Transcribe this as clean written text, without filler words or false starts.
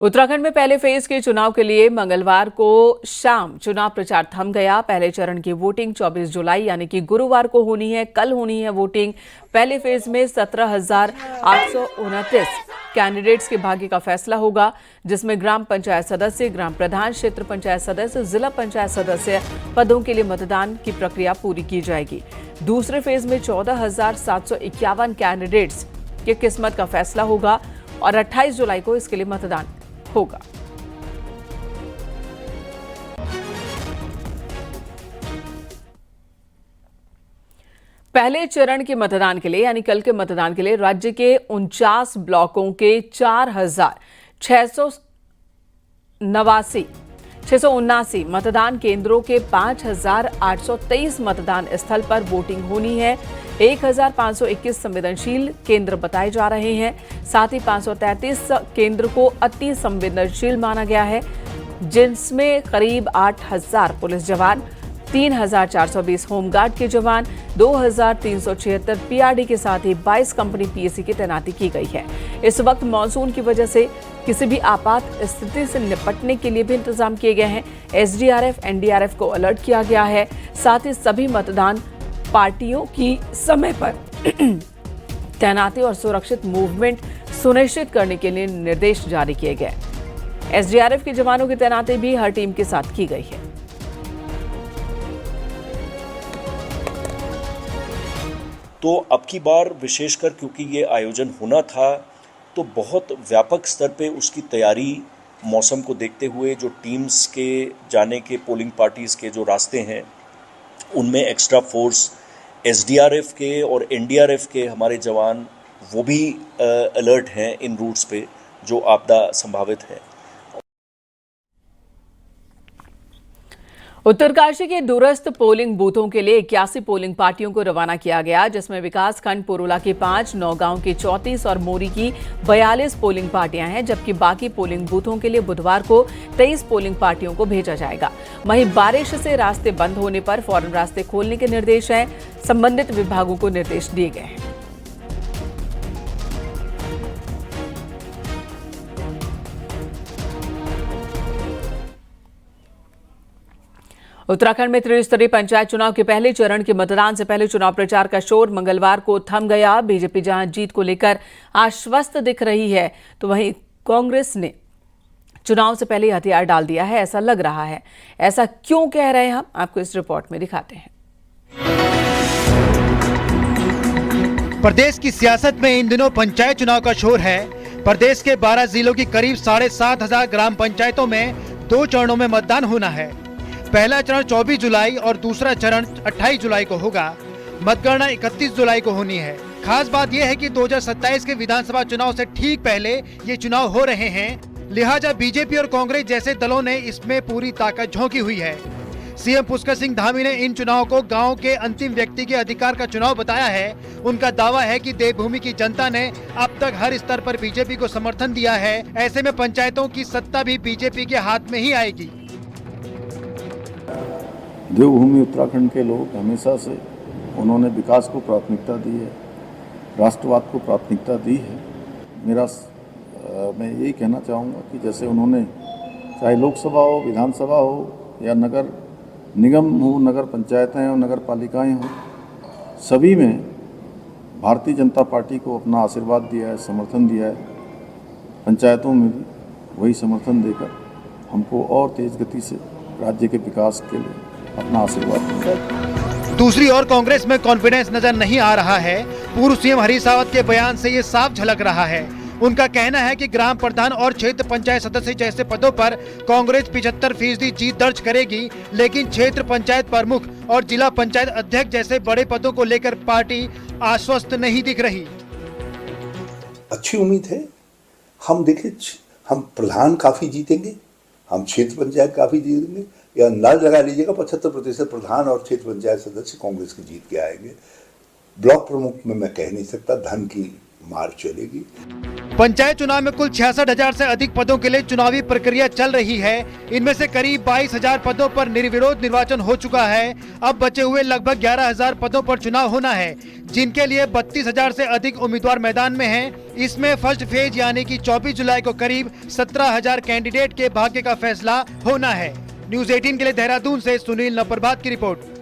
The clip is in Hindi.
उत्तराखंड में पहले फेज के चुनाव के लिए मंगलवार को शाम चुनाव प्रचार थम गया। पहले चरण की वोटिंग 24 जुलाई यानी कि गुरुवार को होनी है। कल होनी है वोटिंग। पहले फेज में 17,829 कैंडिडेट्स के भाग्य का फैसला होगा, जिसमें ग्राम पंचायत सदस्य, ग्राम प्रधान, क्षेत्र पंचायत सदस्य, जिला पंचायत सदस्य पदों के लिए मतदान की प्रक्रिया पूरी की जाएगी। दूसरे फेज में 14,751 कैंडिडेट्स की किस्मत का फैसला होगा और 28 जुलाई को इसके लिए मतदान होगा। पहले चरण के मतदान के लिए यानी कल के मतदान के लिए राज्य के 49 ब्लॉकों के 4,679 मतदान केंद्रों के 5,823 मतदान स्थल पर वोटिंग होनी है। 1,521 संवेदनशील केंद्र बताए जा रहे हैं। साथ ही 533 केंद्र को अति संवेदनशील माना गया है, जिसमें करीब 8,000 पुलिस जवान, 3,420 होमगार्ड के जवान, 2,376 पीआरडी के साथ ही 22 कंपनी पीएसी की तैनाती की गई है। इस वक्त मानसून की वजह से किसी भी आपात स्थिति से निपटने के लिए भी इंतजाम किए गए हैं। एसडीआरएफ, एनडीआरएफ को अलर्ट किया गया है। साथ ही सभी मतदान पार्टियों की समय पर तैनाती और सुरक्षित मूवमेंट सुनिश्चित करने के लिए निर्देश जारी किए गए। एसडीआरएफ के जवानों की तैनाती भी हर टीम के साथ की गई है। तो अब की बार विशेषकर क्योंकि ये आयोजन होना था, तो बहुत व्यापक स्तर पे उसकी तैयारी मौसम को देखते हुए जो टीम्स के जाने के, पोलिंग पार्टीज़ के जो रास्ते हैं, उनमें एक्स्ट्रा फोर्स एसडीआरएफ के और एनडीआरएफ के हमारे जवान वो भी अलर्ट हैं इन रूट्स पे जो आपदा संभावित है। उत्तरकाशी के दूरस्थ पोलिंग बूथों के लिए 81 पोलिंग पार्टियों को रवाना किया गया, जिसमें विकासखंड पुरोला की 5, नौगांव की 34 और मोरी की 42 पोलिंग पार्टियां हैं, जबकि बाकी पोलिंग बूथों के लिए बुधवार को 23 पोलिंग पार्टियों को भेजा जाएगा। वहीं बारिश से रास्ते बंद होने पर फौरन रास्ते खोलने के निर्देश हैं। संबंधित विभागों को निर्देश दिए गए हैं। उत्तराखंड में त्रिस्तरीय पंचायत चुनाव के पहले चरण के मतदान से पहले चुनाव प्रचार का शोर मंगलवार को थम गया। बीजेपी जहां जीत को लेकर आश्वस्त दिख रही है, तो वहीं कांग्रेस ने चुनाव से पहले हथियार डाल दिया है, ऐसा लग रहा है। ऐसा क्यों कह रहे हैं, हम आपको इस रिपोर्ट में दिखाते हैं। प्रदेश की सियासत में इन दिनों पंचायत चुनाव का शोर है। प्रदेश के 12 जिलों की करीब 7,500 ग्राम पंचायतों में 2 चरणों में मतदान होना है। पहला चरण 24 जुलाई और दूसरा चरण 28 जुलाई को होगा। मतगणना 31 जुलाई को होनी है। खास बात यह है कि 2027 के विधानसभा चुनाव से ठीक पहले ये चुनाव हो रहे हैं, लिहाजा बीजेपी और कांग्रेस जैसे दलों ने इसमें पूरी ताकत झोंकी हुई है। सीएम पुष्कर सिंह धामी ने इन चुनाव को गांव के अंतिम व्यक्ति के अधिकार का चुनाव बताया है। उनका दावा है कि देवभूमि की जनता ने अब तक हर स्तर पर बीजेपी को समर्थन दिया है। ऐसे में पंचायतों की सत्ता भी बीजेपी के हाथ में ही आएगी। देवभूमि उत्तराखंड के लोग हमेशा से उन्होंने विकास को प्राथमिकता दी है, राष्ट्रवाद को प्राथमिकता दी है। मैं यही कहना चाहूँगा कि जैसे उन्होंने चाहे लोकसभा हो, विधानसभा हो या नगर निगम हो, नगर पंचायतें हो, नगर पालिकाएँ हों, सभी में भारतीय जनता पार्टी को अपना आशीर्वाद दिया है, समर्थन दिया है। पंचायतों में भी वही समर्थन देकर हमको और तेज गति से राज्य के विकास के लिए अपना आशीर्वाद। दूसरी ओर कांग्रेस में कॉन्फिडेंस नजर नहीं आ रहा है। पूर्व सीएम हरीश रावत के बयान से ये साफ झलक रहा है। उनका कहना है कि ग्राम प्रधान और क्षेत्र पंचायत सदस्य जैसे पदों पर कांग्रेस 75% जीत दर्ज करेगी, लेकिन क्षेत्र पंचायत प्रमुख और जिला पंचायत अध्यक्ष जैसे बड़े पदों को लेकर पार्टी आश्वस्त नहीं दिख रही। अच्छी उम्मीद है। हम देखें, हम प्रधान काफी जीतेंगे, हम क्षेत्र पंचायत काफी जीतेंगे, या अंदाज लगा लीजिएगा 75% प्रधान और क्षेत्र पंचायत सदस्य कांग्रेस के जीत के आएंगे। ब्लॉक प्रमुख में मैं कह नहीं सकता, धन की मार चलेगी। पंचायत चुनाव में कुल 66,000 से अधिक पदों के लिए चुनावी प्रक्रिया चल रही है। इनमें से करीब 22,000 पदों पर निर्विरोध निर्वाचन हो चुका है। अब बचे हुए लगभग 11,000 पदों पर चुनाव होना है, जिनके लिए 32,000 से अधिक उम्मीदवार मैदान में हैं। इसमें फर्स्ट फेज यानी कि 24 जुलाई को करीब 17,000 कैंडिडेट के भाग्य का फैसला होना है। न्यूज 18 के लिए देहरादून से सुनील नवप्रभात की रिपोर्ट।